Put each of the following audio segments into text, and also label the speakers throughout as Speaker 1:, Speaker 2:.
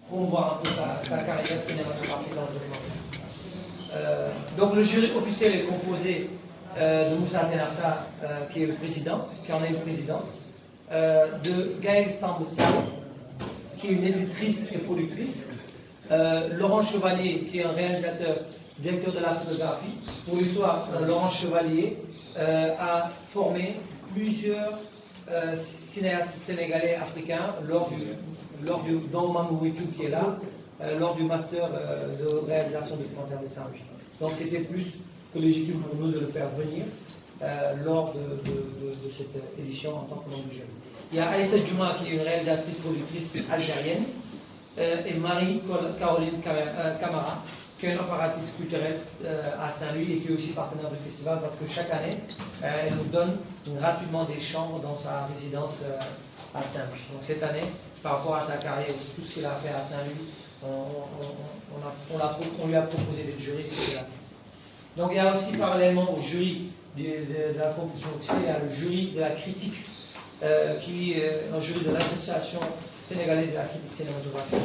Speaker 1: Promouvoir un peu sa carrière cinématographique dans le domaine. Donc le jury officiel est composé de Moussa Senarsa, qui est le président, qui en est le président, de Gaël Sambessa, qui est une éditrice et productrice, Laurent Chevalier, qui est un réalisateur, directeur de la photographie. Pour l'histoire, Laurent Chevalier a formé plusieurs cinéastes sénégalais africains dont Mamou Itou qui est là, lors du master de réalisation documentaire de Saint-Louis. Donc c'était plus que légitime pour nous de le faire venir lors de cette édition en tant que membre du jury. Il y a Aïssa Djouma qui est une réalisatrice productrice algérienne et Marie-Caroline Camara qui est une opératrice culturelle à Saint-Louis et qui est aussi partenaire du festival parce que chaque année elle nous donne gratuitement des chambres dans sa résidence à Saint-Louis. Donc cette année, par rapport à sa carrière, tout ce qu'il a fait à Saint-Louis, on lui a proposé d'être jury, etc. Donc il y a aussi parallèlement au jury de la compétition officielle, il y a le jury de la critique, qui est un jury de l'association sénégalaise de la critique cinématographique.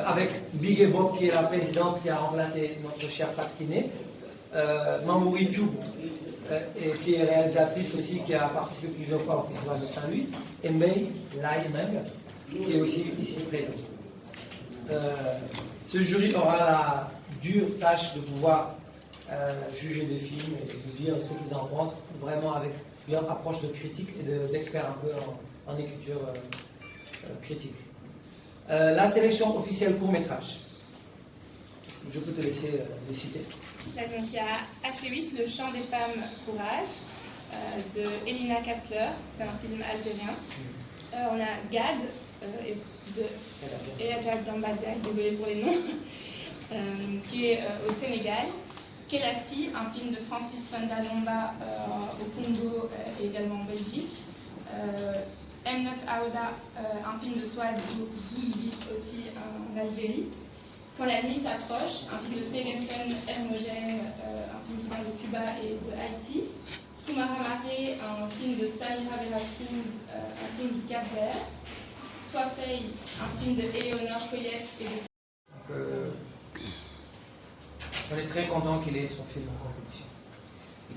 Speaker 1: Avec Big Evo qui est la présidente qui a remplacé notre cher Fakine, Mamou Itou, qui est réalisatrice aussi, qui a participé plusieurs fois au Festival de Saint-Louis, et May Laimeng, qui est aussi ici présent. Ce jury aura la dure tâche de pouvoir juger des films et de dire ce qu'ils en pensent, vraiment avec leur approche de critique et d'expert un peu en écriture critique. La sélection officielle court-métrage. Je peux te laisser les citer.
Speaker 2: Là, donc, il y a H8, Le chant des femmes, courage, de Elina Kassler, c'est un film algérien. On a Gad, et Adjad Dambadja, désolé pour les noms, qui est au Sénégal. Kelassi, un film de Francis Pandalomba au Congo et également en Belgique. M9 Aouda, un film de Souad Bouibi aussi en Algérie. Quand la nuit s'approche, un film de Ferguson Hermogène, un film qui vient de Cuba et de Haïti. Soumara Maré, un film de Samira Veracruz, un film du Cap-Vert. Toi Faye, un film de Éléonore Koyev et de...
Speaker 1: On est très content qu'il ait son film en compétition.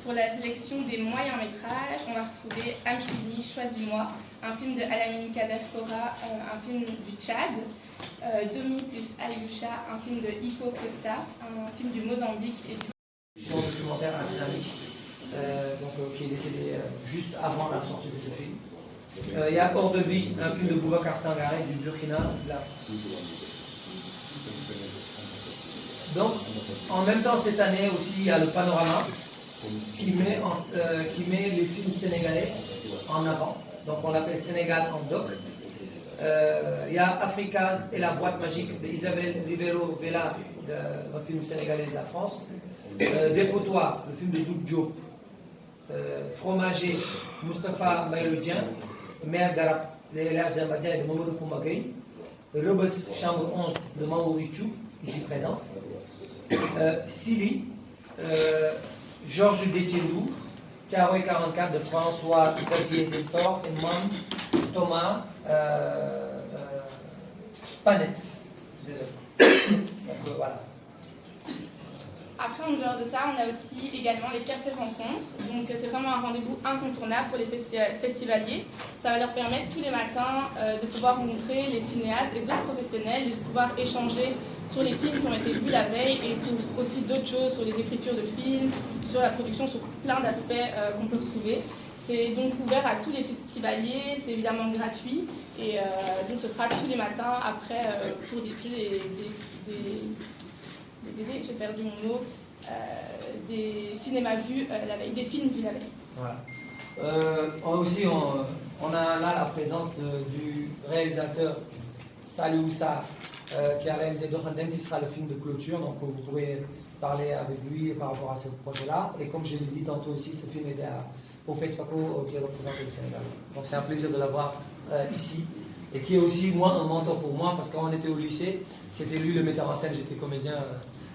Speaker 2: Pour la sélection des moyens métrages, on va retrouver Amchini, Choisis-moi, un film de Alamine Kadhafi Kora, un film du Tchad. Domi plus Ayusha, un film de Iko Costa, un film du Mozambique et du...
Speaker 1: documentaire à Saint-Louis, qui est décédé juste avant la sortie de ce film. Il y a Hors de vie, un film de Boubacar Sangaré du Burkina, de la France. Donc, en même temps, cette année aussi, il y a le Panorama qui met les films sénégalais en avant. Donc, on l'appelle Sénégal en doc. Il y a Africaz et la boîte magique d'Isabelle Rivero Vela, un film sénégalais de la France. Dépotoir, le film de Doug Diop. Fromager, Moustapha Maïloudien. Mère Garap, l'élève d'Ambadja et de Mamadou Koumagay. Rebels, chambre 11 de Maourichou, ici présente. Sili, Georges Détiendou, Tiaroy 44 de François Xavier Destor et Mam Thomas Panette. Désolé. Donc voilà.
Speaker 2: Après, en dehors de ça, on a aussi également les cafés rencontres. Donc, c'est vraiment un rendez-vous incontournable pour les festivaliers. Ça va leur permettre tous les matins de pouvoir rencontrer les cinéastes et d'autres professionnels, et de pouvoir échanger sur les films qui ont été vus la veille et pour aussi d'autres choses sur les écritures de films, sur la production, sur plein d'aspects qu'on peut retrouver. C'est donc ouvert à tous les festivaliers, c'est évidemment gratuit et donc ce sera tous les matins après pour discuter j'ai perdu mon mot, des cinémas vus la veille, des films vus la veille.
Speaker 1: Voilà. Aussi, on a là la présence du réalisateur Salou Sarr, qui a réalisé Dokhandem, qui sera le film de clôture, donc vous pourrez parler avec lui par rapport à ce projet-là. Et comme je l'ai dit tantôt aussi, ce film était au FESPACO qui représente le Sénégal. Donc c'est un plaisir de l'avoir ici, et qui est aussi moi un mentor pour moi, parce que quand on était au lycée, c'était lui le metteur en scène, j'étais comédien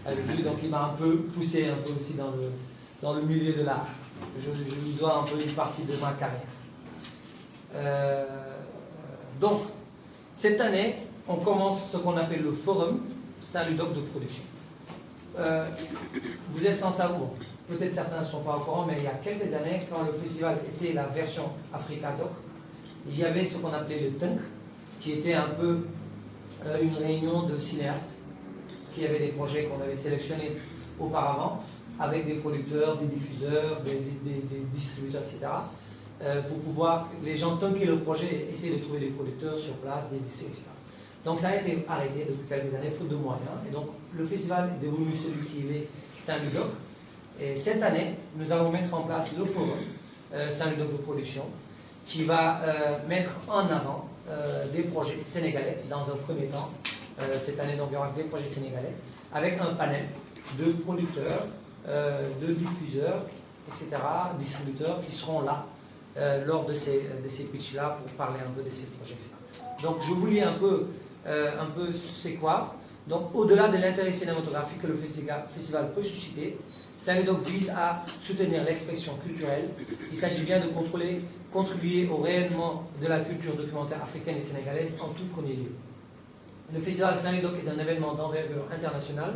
Speaker 1: avec lui, donc il m'a un peu poussé un peu aussi dans le milieu de l'art. Je lui dois un peu une partie de ma carrière. Donc, cette année, on commence ce qu'on appelle le Forum Saint-Ludoc de production. Vous êtes sans savoir, peut-être certains ne sont pas au courant, mais il y a quelques années, quand le festival était la version Africa-Doc, il y avait ce qu'on appelait le TUNC, qui était un peu une réunion de cinéastes qui avaient des projets qu'on avait sélectionnés auparavant, avec des producteurs, des diffuseurs, des distributeurs, etc. Pour pouvoir, les gens tanker le projet et essayer de trouver des producteurs sur place, des distributeurs, etc. Donc ça a été arrêté depuis quelques années, faute de moyens. Et donc le festival est devenu celui qui est Saint-Ludoc. Et cette année, nous allons mettre en place le forum Saint-Ludoc de production, qui va mettre en avant des projets sénégalais dans un premier temps. Cette année, donc, il y aura des projets sénégalais, avec un panel de producteurs, de diffuseurs, etc., distributeurs qui seront là lors de ces pitchs-là pour parler un peu de ces projets, etc. Donc je vous lis un peu c'est quoi. Donc au-delà de l'intérêt cinématographique que le festival peut susciter, Saint-Ludoc vise à soutenir l'expression culturelle. Il s'agit bien de contribuer au rayonnement de la culture documentaire africaine et sénégalaise en tout premier lieu. Le festival Saint-Ludoc est un événement d'envergure internationale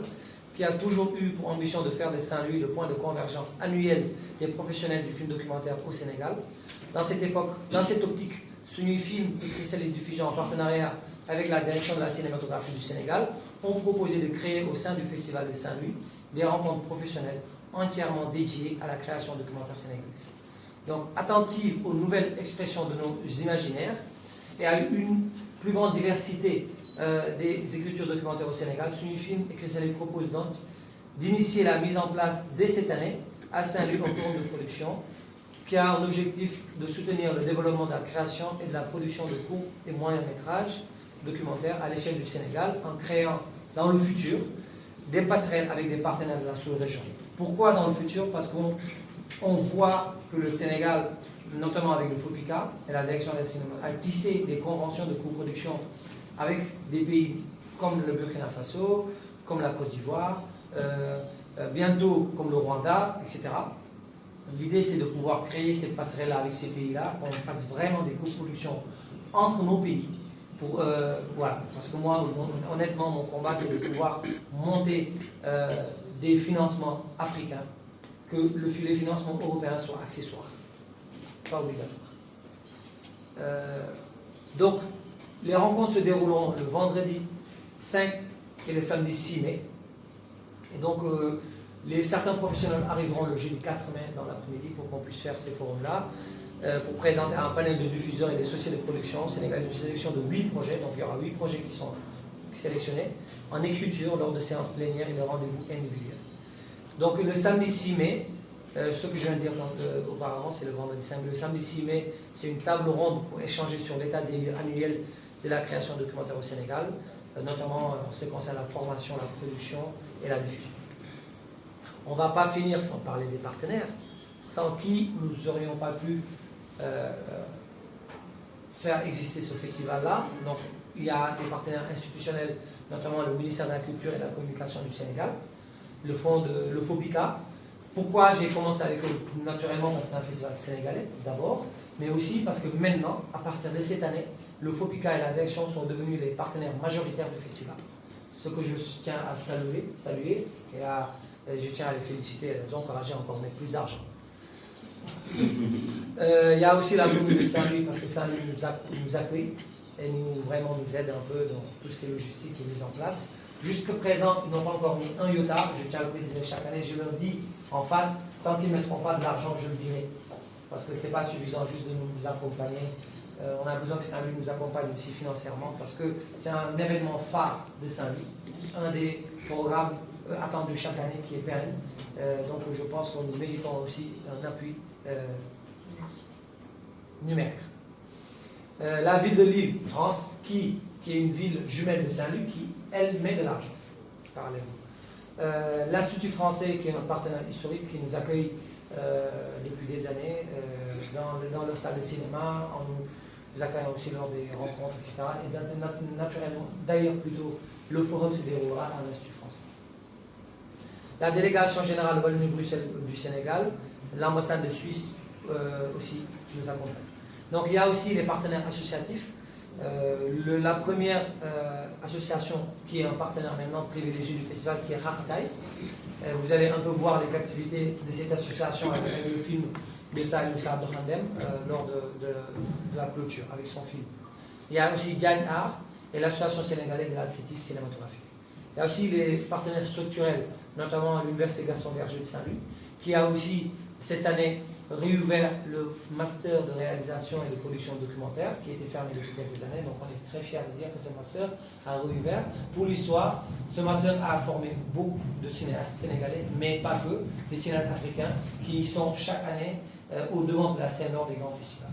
Speaker 1: qui a toujours eu pour ambition de faire de Saint-Louis le point de convergence annuel des professionnels du film documentaire au Sénégal. Dans cette optique, Sunuy Film et Chrysalis Diffusion en partenariat avec la direction de la cinématographie du Sénégal ont proposé de créer au sein du Festival de Saint-Louis des rencontres professionnelles entièrement dédiées à la création documentaire sénégalaise. Donc, attentive aux nouvelles expressions de nos imaginaires et à une plus grande diversité des écritures documentaires au Sénégal, Sunuy Film et Chrysalis proposent donc d'initier la mise en place dès cette année à Saint-Louis un forum de production qui a un objectif de soutenir le développement de la création et de la production de courts et moyens métrages documentaires à l'échelle du Sénégal en créant dans le futur des passerelles avec des partenaires de la sous-région. Pourquoi dans le futur? Parce qu'on voit que le Sénégal, notamment avec le FOPICA et la direction des cinémas, a tissé des conventions de coproduction avec des pays comme le Burkina Faso, comme la Côte d'Ivoire, bientôt comme le Rwanda, etc. L'idée, c'est de pouvoir créer cette passerelle avec ces pays-là, qu'on fasse vraiment des coproductions entre nos pays. Voilà. Parce que moi, honnêtement, mon combat, c'est de pouvoir monter des financements africains, que les financements européens soient accessoires, pas obligatoires. Donc, les rencontres se dérouleront le vendredi 5 et le samedi 6 mai. Et donc, certains professionnels arriveront le jeudi 4 mai dans l'après-midi pour qu'on puisse faire ces forums-là, pour présenter un panel de diffuseurs et des sociétés de production au Sénégal, une sélection de 8 projets. Donc, il y aura 8 projets qui sont sélectionnés en écriture lors de séances plénières et de rendez-vous individuels. Donc, le samedi 6 mai, ce que je viens de dire auparavant, c'est le vendredi 5 mai. Le samedi 6 mai, c'est une table ronde pour échanger sur l'état des lieux annuel de la création documentaire au Sénégal, notamment en ce qui concerne la formation, la production et la diffusion. On ne va pas finir sans parler des partenaires, sans qui nous n'aurions pas pu faire exister ce festival-là. Donc, il y a des partenaires institutionnels, notamment le ministère de la Culture et de la Communication du Sénégal, le FOPICA. Pourquoi j'ai commencé avec eux? Naturellement, parce que c'est un festival sénégalais, d'abord, mais aussi parce que maintenant, à partir de cette année, le FOPICA et la direction sont devenus les partenaires majoritaires du festival. Ce que je tiens à saluer et je tiens à les féliciter et à les encourager à encore mettre plus d'argent. Il y a aussi la commune de Saint-Louis, parce que Saint-Louis nous accueille et nous aide un peu dans tout ce qui est logistique et mise en place. Jusqu'à présent, ils n'ont pas encore mis un iota, je tiens à le préciser chaque année, je leur dis en face, tant qu'ils ne mettront pas de l'argent, je le dirai. Parce que ce n'est pas suffisant juste de nous accompagner. On a besoin que Saint-Louis nous accompagne aussi financièrement, parce que c'est un événement phare de Saint-Louis, un des programmes attendus chaque année qui est pérenne. Donc je pense qu'on nous méritons aussi un appui numérique. La ville de Lille, France, qui est une ville jumelle de Saint-Louis, qui, elle, met de l'argent, parallèlement. L'Institut français, qui est un partenaire historique, qui nous accueille depuis des années dans leur salle de cinéma, en nous vous accueillons aussi lors des rencontres, etc. Et naturellement, d'ailleurs plutôt, le forum se déroulera à l'Institut français. La délégation générale de Wallonie-Bruxelles du Sénégal, l'ambassade de Suisse aussi nous accompagne. Donc il y a aussi les partenaires associatifs. La première association qui est un partenaire maintenant privilégié du festival, qui est Rakhtai. Vous allez un peu voir les activités de cette association avec le film de Saïd Moussa Abdelkhandem lors de la clôture avec son film. Il y a aussi Diagne Art et l'association sénégalaise de l'art critique cinématographique. Il y a aussi les partenaires structurels, notamment l'Université Gaston Berger de Saint-Louis, qui a aussi cette année réouvert le master de réalisation et de production documentaire qui était fermé depuis quelques années. Donc on est très fiers de dire que ce master a réouvert. Pour l'histoire, ce master a formé beaucoup de cinéastes sénégalais, mais pas que, des cinéastes africains qui sont chaque année au devant de la scène lors des grands festivals.